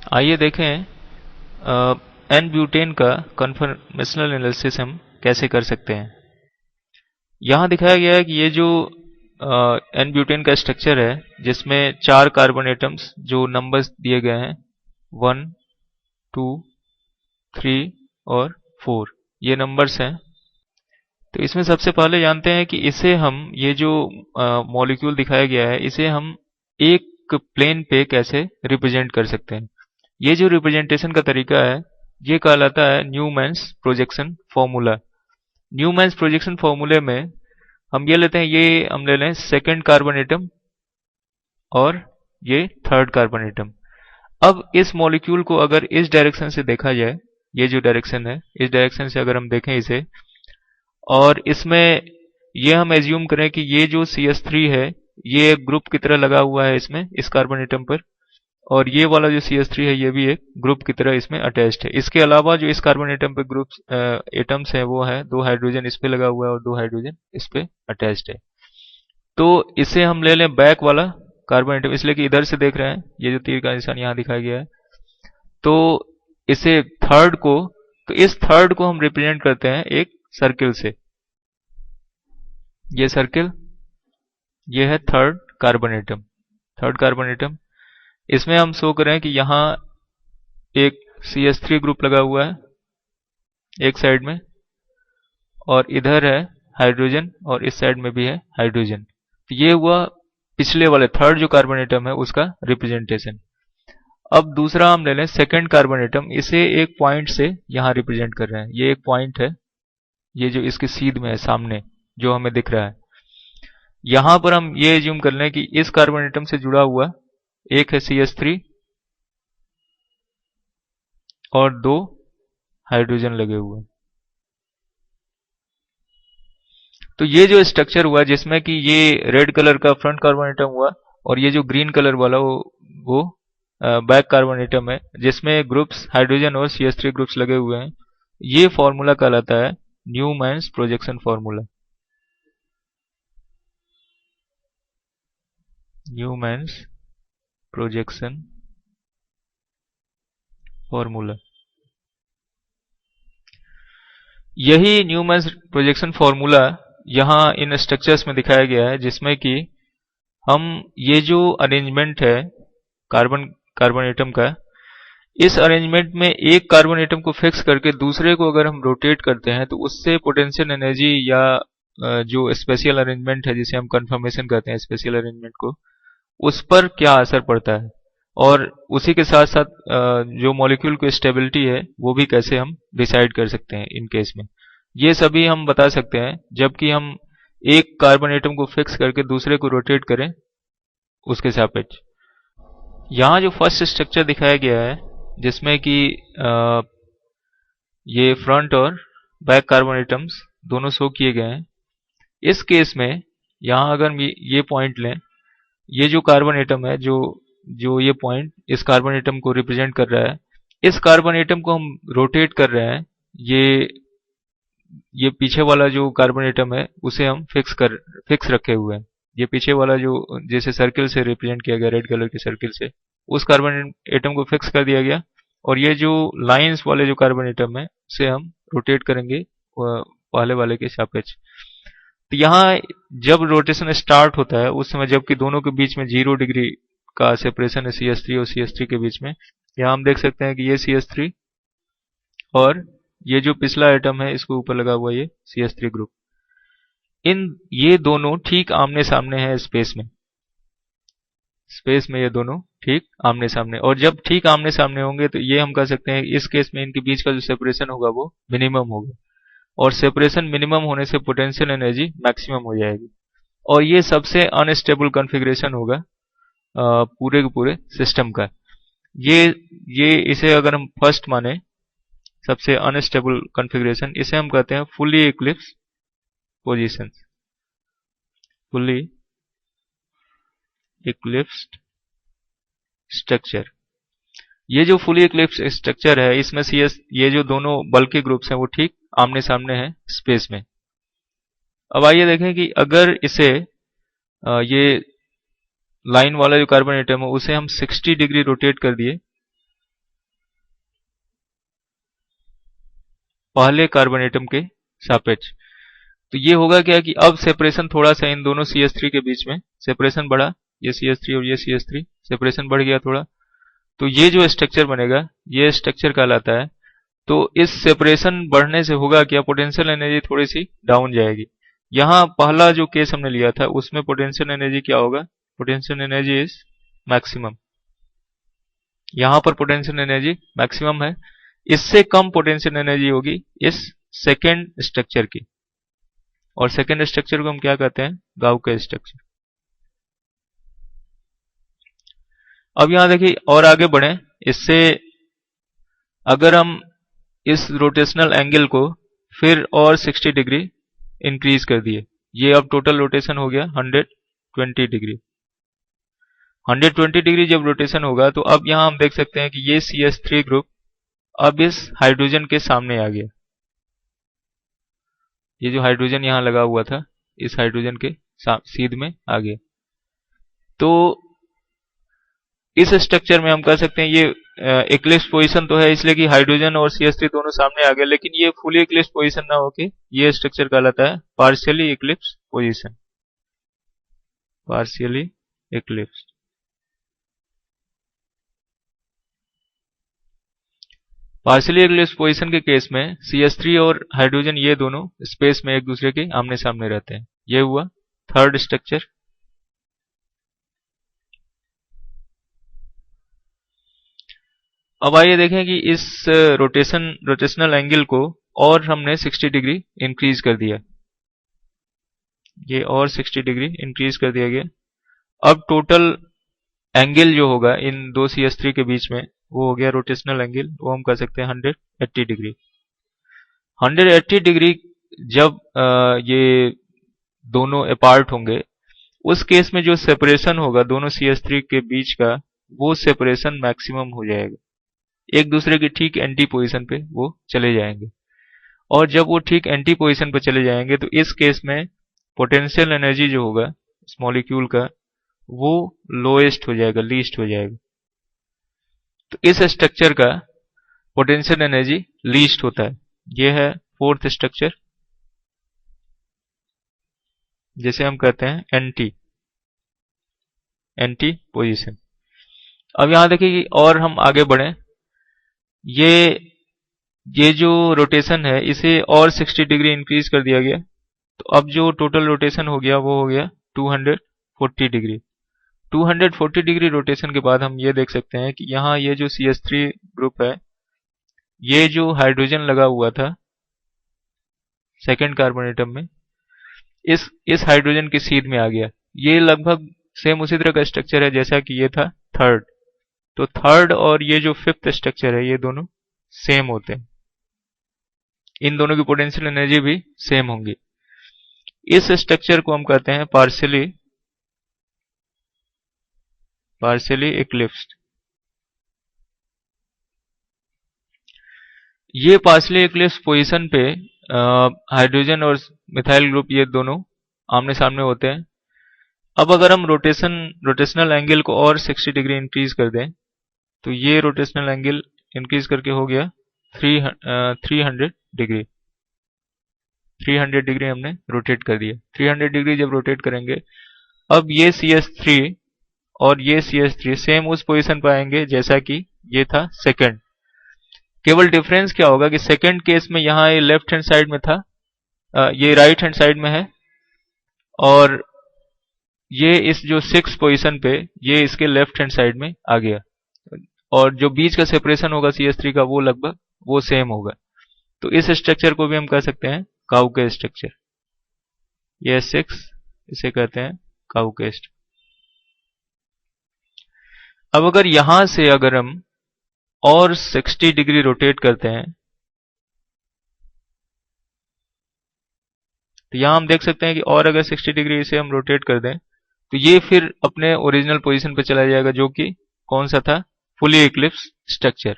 आइए देखें N butane का कन्फॉर्मेशनल एनालिसिस हम कैसे कर सकते हैं। यहाँ दिखाया गया है कि ये जो एन ब्यूटेन का स्ट्रक्चर है जिसमें 4 कार्बन एटम्स जो नंबर्स दिए गए हैं 1, 2, 3 और 4 ये नंबर्स हैं। तो इसमें सबसे पहले जानते हैं कि इसे हम ये जो मॉलिक्यूल दिखाया गया है इसे हम एक प्लेन पे कैसे रिप्रेजेंट कर सकते हैं। ये जो रिप्रेजेंटेशन का तरीका है ये कहलाता है Newman's projection formula. Newman's projection फॉर्मूले में हम ये लेते हैं, ये हम ले लें सेकंड कार्बन एटम और ये थर्ड कार्बन एटम। अब इस मॉलिक्यूल को अगर इस डायरेक्शन से देखा जाए, ये जो डायरेक्शन है इस डायरेक्शन से अगर हम देखें इसे, और इसमें ये हम एज्यूम करें कि ये जो CH3 है ये एक ग्रुप की तरह लगा हुआ है इसमें इस कार्बन एटम पर, और ये वाला जो CH3 है ये भी एक ग्रुप की तरह इसमें अटैच्ड है। इसके अलावा जो इस कार्बन एटम पे ग्रुप एटम्स हैं वो है 2 हाइड्रोजन इस पे लगा हुआ है और 2 हाइड्रोजन इस पे अटैच्ड है। तो इसे हम ले लें बैक वाला कार्बन एटम, इसलिए कि इधर से देख रहे हैं ये जो तीर का निशान यहाँ दिखाया गया है। तो इसे थर्ड को, तो इस थर्ड को हम रिप्रेजेंट करते हैं एक सर्किल से। ये सर्किल ये है third carbon atom. Third carbon atom इसमें हम शो करें कि यहाँ एक CH3 ग्रुप लगा हुआ है एक साइड में, और इधर है हाइड्रोजन और इस साइड में भी है हाइड्रोजन। तो ये हुआ पिछले वाले थर्ड जो कार्बन एटम है उसका रिप्रेजेंटेशन। अब दूसरा हम ले लें सेकंड कार्बन एटम, इसे एक पॉइंट से यहाँ रिप्रेजेंट कर रहे हैं। ये एक पॉइंट है, ये जो इसके सीध में है सामने जो हमें दिख रहा है। यहां पर हम ये एज्यूम कर लें कि इस कार्बन एटम से जुड़ा हुआ एक है CH3 और 2 हाइड्रोजन लगे हुए हैं। तो ये जो स्ट्रक्चर हुआ जिसमें कि ये रेड कलर का फ्रंट कार्बन एटम हुआ और ये जो ग्रीन कलर वाला वो बैक कार्बन एटम है जिसमें ग्रुप्स हाइड्रोजन और CH3 ग्रुप्स लगे हुए हैं। ये फॉर्मूला कहलाता है Newman's projection formula. Newman's projection formula, यही न्यूमैन्स प्रोजेक्शन फॉर्मूला यहाँ इन स्ट्रक्चर्स में दिखाया गया है जिसमें कि हम ये जो अरेंजमेंट है कार्बन एटम का, इस अरेंजमेंट में एक कार्बन एटम को फिक्स करके दूसरे को अगर हम रोटेट करते हैं तो उससे पोटेंशियल एनर्जी या जो स्पेशल अरेंजमेंट है जिसे हम कंफर्मेशन कहते हैं स्पेशल अरेंजमेंट को, उस पर क्या असर पड़ता है, और उसी के साथ साथ जो मॉलिक्यूल की स्टेबिलिटी है वो भी कैसे हम डिसाइड कर सकते हैं इन केस में। ये सभी हम बता सकते हैं जबकि हम एक कार्बन एटम को फिक्स करके दूसरे को रोटेट करें उसके सापेक्ष। यहाँ जो फर्स्ट स्ट्रक्चर दिखाया गया है जिसमें कि ये फ्रंट और बैक कार्बन एटम्स दोनों शो किए गए हैं, इस केस में यहाँ अगर हम ये पॉइंट लें, ये जो कार्बन एटम है जो ये पॉइंट इस कार्बन एटम को रिप्रेजेंट कर रहा है, इस कार्बन एटम को हम रोटेट कर रहे हैं। ये पीछे वाला जो कार्बन एटम है उसे हम फिक्स रखे हुए हैं। ये पीछे वाला जो जैसे सर्किल से रिप्रेजेंट किया गया रेड कलर के सर्किल से, उस कार्बन एटम को फिक्स कर दिया गया, और ये जो लाइंस वाले जो कार्बन एटम है उसे हम रोटेट करेंगे पहले वाले के सापेक्ष। तो यहाँ जब रोटेशन स्टार्ट होता है उस समय जबकि दोनों के बीच में 0 डिग्री का सेपरेशन है CH3 और CH3 के बीच में, यहाँ हम देख सकते हैं कि ये CH3 और ये जो पिछला एटम है इसको ऊपर लगा हुआ ये CH3 ग्रुप, ये दोनों ठीक आमने सामने है स्पेस में ये दोनों ठीक आमने सामने, और जब ठीक आमने सामने होंगे तो ये हम कह सकते हैं इस केस में इनके बीच का जो सेपरेशन होगा वो मिनिमम होगा, और सेपरेशन मिनिमम होने से पोटेंशियल एनर्जी मैक्सिमम हो जाएगी, और ये सबसे अनस्टेबल कॉन्फ़िगरेशन होगा पूरे के पूरे सिस्टम का। ये इसे अगर हम फर्स्ट माने सबसे अनस्टेबल कॉन्फ़िगरेशन, इसे हम कहते हैं fully Eclipse position, fully eclipsed structure. ये जो फुली इक्लिप्स स्ट्रक्चर है इसमें ये जो दोनों बल्कि ग्रुप्स हैं वो ठीक आमने सामने हैं स्पेस में। अब आइए देखें कि अगर इसे ये लाइन वाला जो कार्बन एटम है उसे हम 60 डिग्री रोटेट कर दिए पहले कार्बन एटम के सापेक्ष। तो ये होगा क्या कि अब सेपरेशन थोड़ा सा इन दोनों CH3 के बीच में सेपरेशन बढ़ा, ये CH3 और ये CH3 सेपरेशन बढ़ गया थोड़ा। तो ये जो स्ट्रक्चर बनेगा ये स्ट्रक्चर कहलाता है। तो इस सेपरेशन बढ़ने से होगा क्या, पोटेंशियल एनर्जी थोड़ी सी डाउन जाएगी। यहाँ पहला जो केस हमने लिया था उसमें पोटेंशियल एनर्जी क्या होगा, पोटेंशियल एनर्जी इज मैक्सिमम। यहाँ पर पोटेंशियल एनर्जी मैक्सिमम है, इससे कम पोटेंशियल एनर्जी होगी इस सेकेंड स्ट्रक्चर की। और सेकेंड स्ट्रक्चर को हम क्या कहते हैं, गाउस का स्ट्रक्चर। अब यहां देखिए और आगे बढ़े, इससे अगर हम इस रोटेशनल एंगल को फिर और 60 डिग्री इंक्रीज कर दिए, ये अब टोटल रोटेशन हो गया 120 डिग्री। 120 डिग्री जब रोटेशन होगा तो अब यहां हम देख सकते हैं कि ये CH3 ग्रुप अब इस हाइड्रोजन के सामने आ गया। ये जो हाइड्रोजन यहां लगा हुआ था इस हाइड्रोजन के सीध में आ गया। तो इस स्ट्रक्चर में हम कह सकते हैं ये इक्लिप्स पोजीशन तो है इसलिए कि हाइड्रोजन और CH3 दोनों सामने आ गए, लेकिन ये फुली इक्लिप्स पोजीशन ना होके ये स्ट्रक्चर कहलाता है partially Eclipse position. Partially Eclipse. Partially Eclipse position के केस में CH3 और हाइड्रोजन ये दोनों स्पेस में एक दूसरे के आमने सामने रहते हैं। ये हुआ थर्ड स्ट्रक्चर। अब आइए देखें कि इस रोटेशनल एंगल को और हमने 60 डिग्री इंक्रीज कर दिया। ये और 60 डिग्री इंक्रीज कर दिया गया। अब टोटल एंगल जो होगा इन दो CH3 के बीच में वो हो गया रोटेशनल एंगल, वो हम कह सकते हैं 180 डिग्री। 180 डिग्री जब ये दोनों अपार्ट होंगे उस केस में जो सेपरेशन होगा दोनों CH3 के बीच का वो सेपरेशन मैक्सिमम हो जाएगा, एक दूसरे की ठीक एंटी पोजीशन पे वो चले जाएंगे। और जब वो ठीक एंटी पोजीशन पे चले जाएंगे तो इस केस में पोटेंशियल एनर्जी जो होगा इस मॉलिक्यूल का वो लोएस्ट हो जाएगा, लीस्ट हो जाएगा। तो इस स्ट्रक्चर का पोटेंशियल एनर्जी लीस्ट होता है। ये है फोर्थ स्ट्रक्चर, जिसे हम कहते हैं एंटी पोजीशन। अब यहां देखिए कि और हम आगे बढ़े, ये जो रोटेशन है इसे और 60 डिग्री इंक्रीज कर दिया गया। तो अब जो टोटल रोटेशन हो गया वो हो गया 240 डिग्री। 240 डिग्री रोटेशन के बाद हम ये देख सकते हैं कि यहाँ ये जो CH3 ग्रुप है ये जो हाइड्रोजन लगा हुआ था सेकेंड कार्बन एटम में इस हाइड्रोजन की सीध में आ गया। ये लगभग सेम उसी तरह का स्ट्रक्चर है जैसा कि ये था थर्ड। तो थर्ड और ये जो फिफ्थ स्ट्रक्चर है ये दोनों सेम होते हैं, इन दोनों की पोटेंशियल एनर्जी भी सेम होंगी। इस स्ट्रक्चर को हम कहते हैं पार्शियली इक्लिप्स्ड। ये पार्शियली इक्लिप्स पोजीशन पे हाइड्रोजन और मिथाइल ग्रुप ये दोनों आमने सामने होते हैं। अब अगर हम रोटेशनल एंगल को और 60 डिग्री इंक्रीज कर दें तो ये रोटेशनल एंगल इंक्रीज करके हो गया 300 डिग्री। 300 डिग्री हमने रोटेट कर दिया। 300 डिग्री जब रोटेट करेंगे अब ये CH3 और ये CH3 सेम उस पोजीशन पर आएंगे जैसा कि ये था सेकंड। केवल डिफरेंस क्या होगा कि सेकंड केस में यहाँ ये लेफ्ट हैंड साइड में था, ये राइट हैंड साइड में है, और ये इस जो 6 पोजीशन पे ये इसके लेफ्ट हैंड साइड में आ गया। और जो बीच का सेपरेशन होगा CH3 का वो लगभग वो सेम होगा। तो इस स्ट्रक्चर को भी हम कह सकते हैं काउके स्ट्रक्चर। ये 6 इसे कहते हैं काउके स्ट्रक्चर। अब अगर यहां से अगर हम और 60 डिग्री रोटेट करते हैं तो यहां हम देख सकते हैं कि और अगर 60 डिग्री इसे हम रोटेट कर दें तो ये फिर अपने ओरिजिनल पोजीशन पे चला जाएगा जो कि कौन सा था, fully Eclipse structure.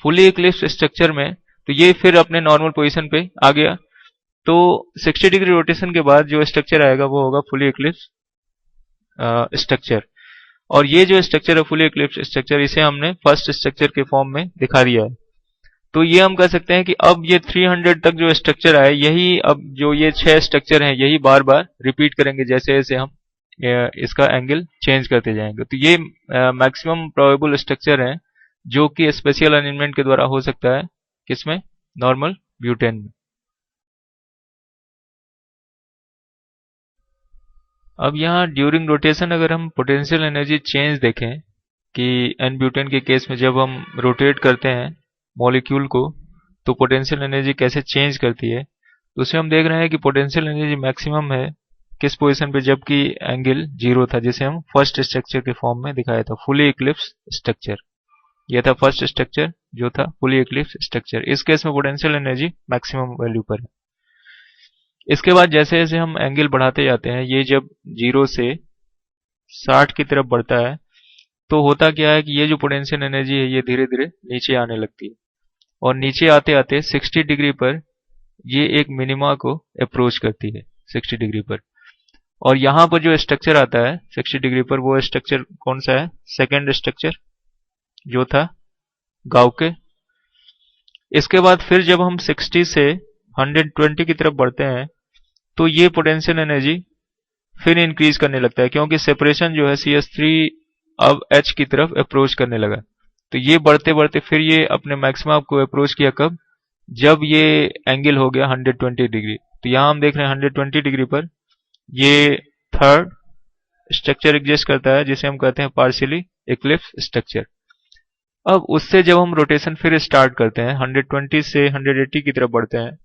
Fully Eclipse structure में तो ये फिर अपने नॉर्मल पोजीशन पे आ गया। तो 60 डिग्री रोटेशन के बाद जो स्ट्रक्चर आएगा वो होगा फुली इक्लिप्स स्ट्रक्चर। और ये जो स्ट्रक्चर है फुली इक्लिप्स स्ट्रक्चर इसे हमने फर्स्ट स्ट्रक्चर के फॉर्म में दिखा दिया है। तो ये हम कह सकते हैं कि अब ये 300 तक जो स्ट्रक्चर आए, यही अब जो ये 6 स्ट्रक्चर हैं यही बार बार रिपीट करेंगे जैसे जैसे हम इसका एंगल चेंज करते जाएंगे। तो ये मैक्सिमम प्रोबेबल स्ट्रक्चर है जो कि स्पेशल अरेंजमेंट के द्वारा हो सकता है, किसमें? नॉर्मल ब्यूटेन में। अब यहाँ ड्यूरिंग रोटेशन अगर हम पोटेंशियल एनर्जी चेंज देखें कि एन ब्यूटेन के केस में जब हम रोटेट करते हैं मॉलिक्यूल को तो पोटेंशियल एनर्जी कैसे चेंज करती है, तो उसे हम देख रहे हैं कि पोटेंशियल एनर्जी मैक्सिमम है किस पोजीशन पे, जबकि एंगल 0 था, जिसे हम फर्स्ट स्ट्रक्चर के फॉर्म में दिखाया था, फुली इक्लिप्स स्ट्रक्चर। यह था फर्स्ट स्ट्रक्चर जो था फुली इक्लिप्स स्ट्रक्चर। इस केस में पोटेंशियल एनर्जी मैक्सिमम वैल्यू पर है। इसके बाद जैसे जैसे हम एंगल बढ़ाते जाते हैं, ये जब 0 से 60 की तरफ बढ़ता है तो होता क्या है कि ये जो पोटेंशियल एनर्जी है ये धीरे धीरे नीचे आने लगती है, और नीचे आते आते 60 डिग्री पर ये एक मिनिमा को अप्रोच करती है 60 डिग्री पर। और यहां पर जो स्ट्रक्चर आता है 60 डिग्री पर, वो स्ट्रक्चर कौन सा है? सेकेंड स्ट्रक्चर जो था गाउके। इसके बाद फिर जब हम 60 से 120 की तरफ बढ़ते हैं तो ये पोटेंशियल एनर्जी फिर इंक्रीज करने लगता है, क्योंकि सेपरेशन जो है CH3 अब H की तरफ अप्रोच करने लगा। तो ये बढ़ते बढ़ते फिर ये अपने मैक्सिमम को अप्रोच किया कब? जब ये एंगल हो गया 120 डिग्री। तो यहां हम देख रहे हैं 120 डिग्री पर ये थर्ड स्ट्रक्चर एग्जिस्ट करता है जिसे हम कहते हैं पार्शियली इक्लिप्स स्ट्रक्चर। अब उससे जब हम रोटेशन फिर स्टार्ट करते हैं 120 से 180 की तरफ बढ़ते हैं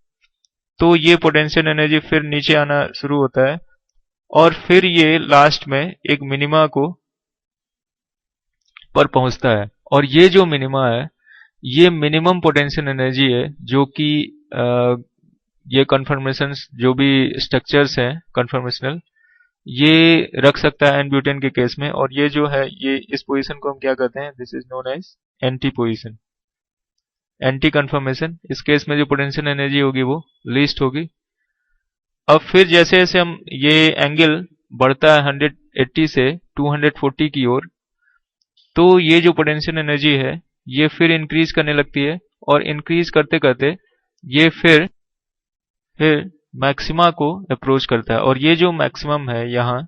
तो ये पोटेंशियल एनर्जी फिर नीचे आना शुरू होता है, और फिर ये लास्ट में एक मिनिमा को पर पहुंचता है। और ये जो मिनिमा है ये मिनिमम पोटेंशियल एनर्जी है जो कि ये कन्फर्मेशंस जो भी स्ट्रक्चर्स हैं कन्फर्मेशनल, ये रख सकता है एन ब्यूटेन के केस में। और ये जो है ये इस पोजीशन को हम क्या कहते हैं? This is known as anti position, anti confirmation. इस केस में जो पोटेंशियल एनर्जी होगी वो लीस्ट होगी। अब फिर जैसे जैसे हम ये एंगल बढ़ता है 180 से 240 की ओर, तो ये जो पोटेंशियल एनर्जी है ये फिर इंक्रीज करने लगती है, और इंक्रीज करते करते ये फिर मैक्सिमा को अप्रोच करता है। और ये जो मैक्सिमम है यहाँ,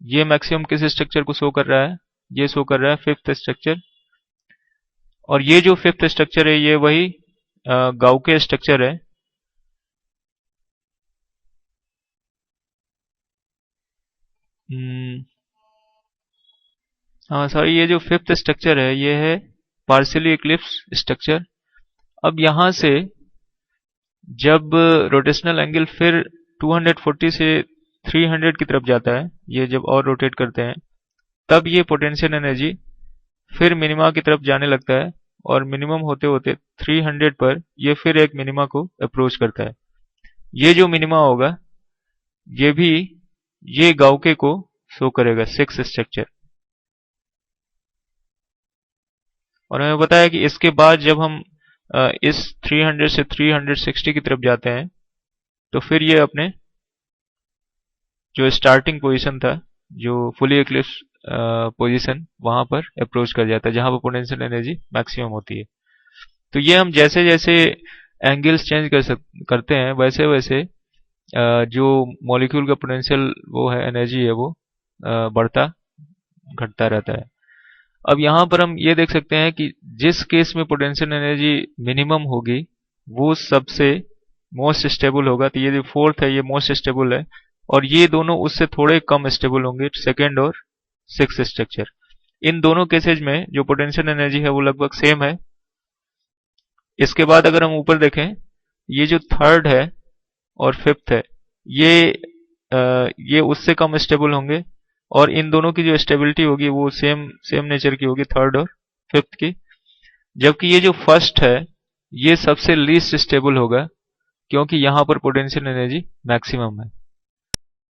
ये मैक्सिमम किस स्ट्रक्चर को शो कर रहा है? ये शो कर रहा है फिफ्थ स्ट्रक्चर। और ये जो फिफ्थ स्ट्रक्चर है ये वही गाउके स्ट्रक्चर है। हाँ सॉरी, ये जो फिफ्थ स्ट्रक्चर है ये है पार्शियली इक्लिप्स स्ट्रक्चर। अब यहां से जब रोटेशनल एंगल फिर 240 से 300 की तरफ जाता है, ये जब और रोटेट करते हैं, तब ये पोटेंशियल एनर्जी फिर मिनिमा की तरफ जाने लगता है, और मिनिमम होते होते 300 पर ये फिर एक मिनिमा को अप्रोच करता है। ये जो मिनिमा होगा ये भी ये गाउके को शो करेगा, सिक्स स्ट्रक्चर। और हमें बताया कि इसके बाद जब हम इस 300 से 360 की तरफ जाते हैं तो फिर ये अपने जो स्टार्टिंग पोजीशन था, जो फुली इक्लिप्स पोजीशन, वहां पर अप्रोच कर जाता है जहां पर पोटेंशियल एनर्जी मैक्सिमम होती है। तो ये हम जैसे जैसे एंगल्स चेंज करते हैं वैसे वैसे जो मॉलिक्यूल का पोटेंशियल वो है एनर्जी है वो बढ़ता घटता रहता है। अब यहां पर हम ये देख सकते हैं कि जिस केस में पोटेंशियल एनर्जी मिनिमम होगी वो सबसे मोस्ट स्टेबल होगा। तो ये जो फोर्थ है ये मोस्ट स्टेबल है, और ये दोनों उससे थोड़े कम स्टेबल होंगे, सेकेंड और सिक्स स्ट्रक्चर। इन दोनों केसेज में जो पोटेंशियल एनर्जी है वो लगभग सेम है। इसके बाद अगर हम ऊपर देखें, ये जो थर्ड है और फिफ्थ है ये उससे कम स्टेबल होंगे, और इन दोनों की जो स्टेबिलिटी होगी वो सेम नेचर की होगी, थर्ड और फिफ्थ की। जबकि ये जो फर्स्ट है ये सबसे लीस्ट स्टेबल होगा, क्योंकि यहां पर पोटेंशियल एनर्जी मैक्सिमम है।